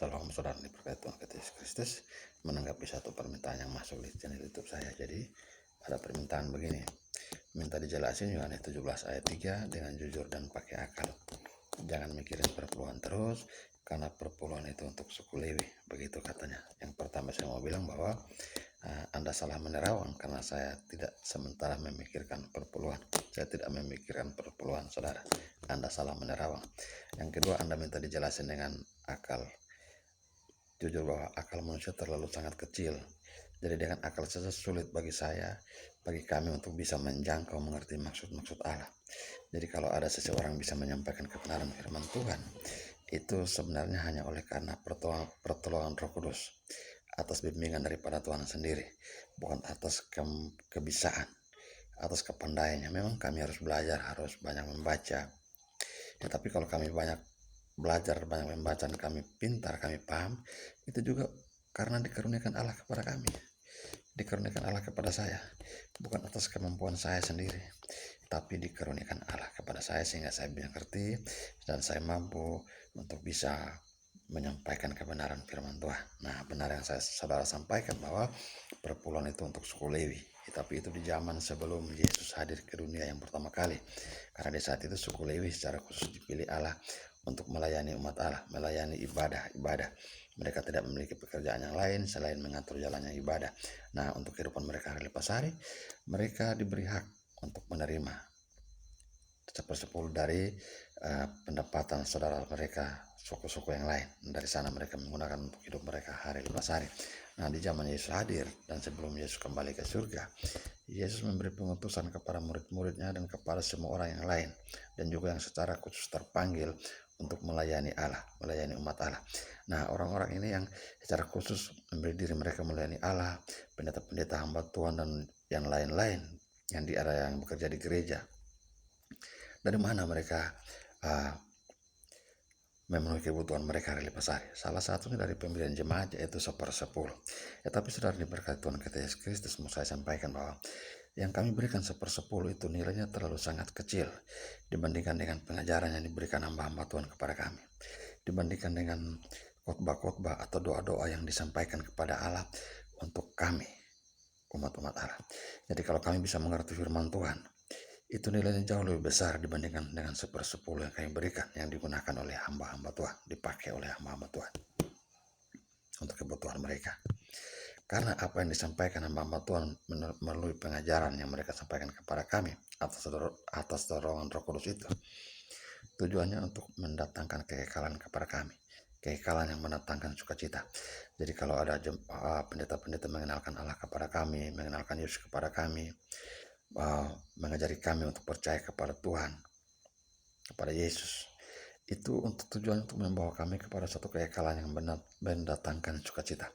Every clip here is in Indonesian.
Salam saudara diberkati Tuhan kita Yesus Kristus. Menanggapi satu permintaan yang masuk di channel YouTube saya. Jadi ada permintaan begini, minta dijelasin Yohanes 17 ayat 3 dengan jujur dan pakai akal. Jangan mikirin perpuluhan terus, karena perpuluhan itu untuk suku Lewi, begitu katanya. Yang pertama saya mau bilang bahwa Anda salah menerawang, karena saya tidak sementara memikirkan perpuluhan. Saya tidak memikirkan perpuluhan, saudara. Anda salah menerawang. Yang kedua, Anda minta dijelasin dengan akal. Jujur bahwa akal manusia terlalu sangat kecil. Jadi dengan akal saja sulit bagi saya, bagi kami untuk bisa menjangkau mengerti maksud-maksud Allah. Jadi kalau ada seseorang bisa menyampaikan kebenaran firman Tuhan, itu sebenarnya hanya oleh karena pertolongan Roh Kudus, atas bimbingan daripada Tuhan sendiri, bukan atas kebisaan, atas kepandaiannya. Memang kami harus belajar, harus banyak membaca. Tetapi kalau kami banyak belajar, banyak membaca, dan kami pintar, kami paham, itu juga karena dikaruniakan Allah kepada kami, dikaruniakan Allah kepada saya, bukan atas kemampuan saya sendiri, tapi dikaruniakan Allah kepada saya sehingga saya mengerti dan saya mampu untuk bisa menyampaikan kebenaran firman Tuhan. Nah, benar yang saudara sampaikan bahwa perpuluhan itu untuk suku Lewi, tapi itu di zaman sebelum Yesus hadir ke dunia yang pertama kali. Karena di saat itu suku Lewi secara khusus dipilih Allah untuk melayani umat Allah, melayani ibadah. Mereka tidak memiliki pekerjaan yang lain selain mengatur jalannya ibadah. Nah, untuk kehidupan mereka hari lepas hari, mereka diberi hak untuk menerima 1/10 dari pendapatan saudara mereka, suku-suku yang lain. Dari sana mereka menggunakan untuk hidup mereka hari lepas hari. Nah, di zaman Yesus hadir dan sebelum Yesus kembali ke surga, Yesus memberi pengutusan kepada murid-muridnya dan kepada semua orang yang lain, dan juga yang secara khusus terpanggil untuk melayani Allah, melayani umat Allah. Nah, orang-orang ini yang secara khusus memberi diri mereka melayani Allah, pendeta-pendeta, hamba Tuhan, dan yang lain-lain yang bekerja di gereja. Dari mana mereka memenuhi kebutuhan mereka hari lepas hari? Salah satunya dari pemberian jemaat, yaitu 1/10. Tapi saudara diberkati Tuhan kita Yesus Kristus, mau saya sampaikan bahwa yang kami berikan 1/10 itu nilainya terlalu sangat kecil dibandingkan dengan pengajaran yang diberikan hamba-hamba Tuhan kepada kami, dibandingkan dengan khotbah-khotbah atau doa-doa yang disampaikan kepada Allah untuk kami, umat-umat Allah. Jadi kalau kami bisa mengerti firman Tuhan, itu nilainya jauh lebih besar dibandingkan dengan 1/10 yang kami berikan, yang digunakan oleh hamba-hamba Tuhan, dipakai oleh hamba-hamba Tuhan untuk kebutuhan mereka. Karena apa yang disampaikan hamba-hamba Tuhan melalui pengajaran yang mereka sampaikan kepada kami atas dorongan Roh Kudus itu, tujuannya untuk mendatangkan kekekalan kepada kami, kekekalan yang mendatangkan sukacita. Jadi kalau ada pendeta-pendeta mengenalkan Allah kepada kami, mengenalkan Yesus kepada kami, mengajari kami untuk percaya kepada Tuhan, kepada Yesus, itu untuk tujuan untuk membawa kami kepada satu kekekalan yang mendatangkan sukacita.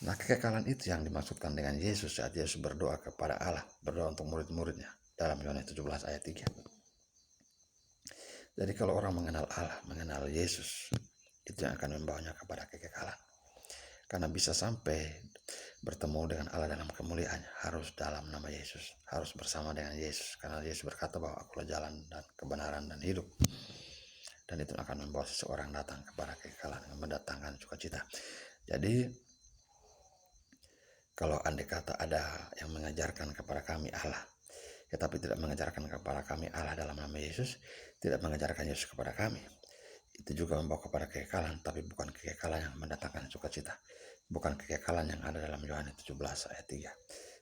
Nah, kekekalan itu yang dimaksudkan dengan Yesus saat Yesus berdoa kepada Allah, berdoa untuk murid-muridnya dalam Yohanes 17 ayat 3. Jadi kalau orang mengenal Allah, mengenal Yesus, itu yang akan membawanya kepada kekekalan. Karena bisa sampai bertemu dengan Allah dalam kemuliaannya harus dalam nama Yesus, harus bersama dengan Yesus. Karena Yesus berkata bahwa akulah jalan dan kebenaran dan hidup. Dan itu akan membawa seseorang datang kepada kekekalan yang mendatangkan sukacita. Jadi kalau andai kata ada yang mengajarkan kepada kami Allah, tetapi tidak mengajarkan kepada kami Allah dalam nama Yesus, tidak mengajarkan Yesus kepada kami, itu juga membawa kepada kekekalan, tapi bukan kekekalan yang mendatangkan sukacita, bukan kekekalan yang ada dalam Yohanes 17 ayat 3.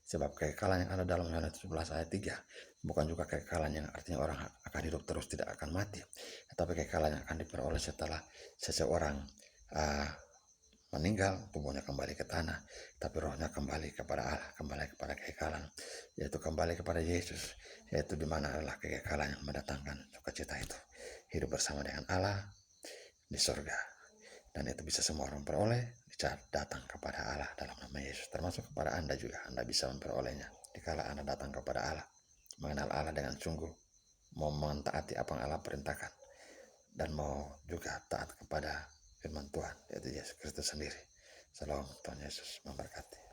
Sebab kekekalan yang ada dalam Yohanes 17 ayat 3 bukan juga kekekalan yang artinya orang akan hidup terus tidak akan mati, tetapi kekekalan yang akan diperoleh setelah seseorang meninggal, tubuhnya kembali ke tanah, tapi rohnya kembali kepada Allah, kembali kepada kekekalan, yaitu kembali kepada Yesus, yaitu di mana adalah kekekalan yang mendatangkan sukacita itu, hidup bersama dengan Allah di surga. Dan itu bisa semua orang peroleh saat datang kepada Allah dalam nama Yesus, termasuk kepada Anda juga. Anda bisa memperolehnya dikala Anda datang kepada Allah, mengenal Allah dengan sungguh, mau mentaati apa yang Allah perintahkan, dan mau juga taat kepada firman Tuhan, yaitu Yesus Kristus sendiri. Salam, Tuhan Yesus memberkati.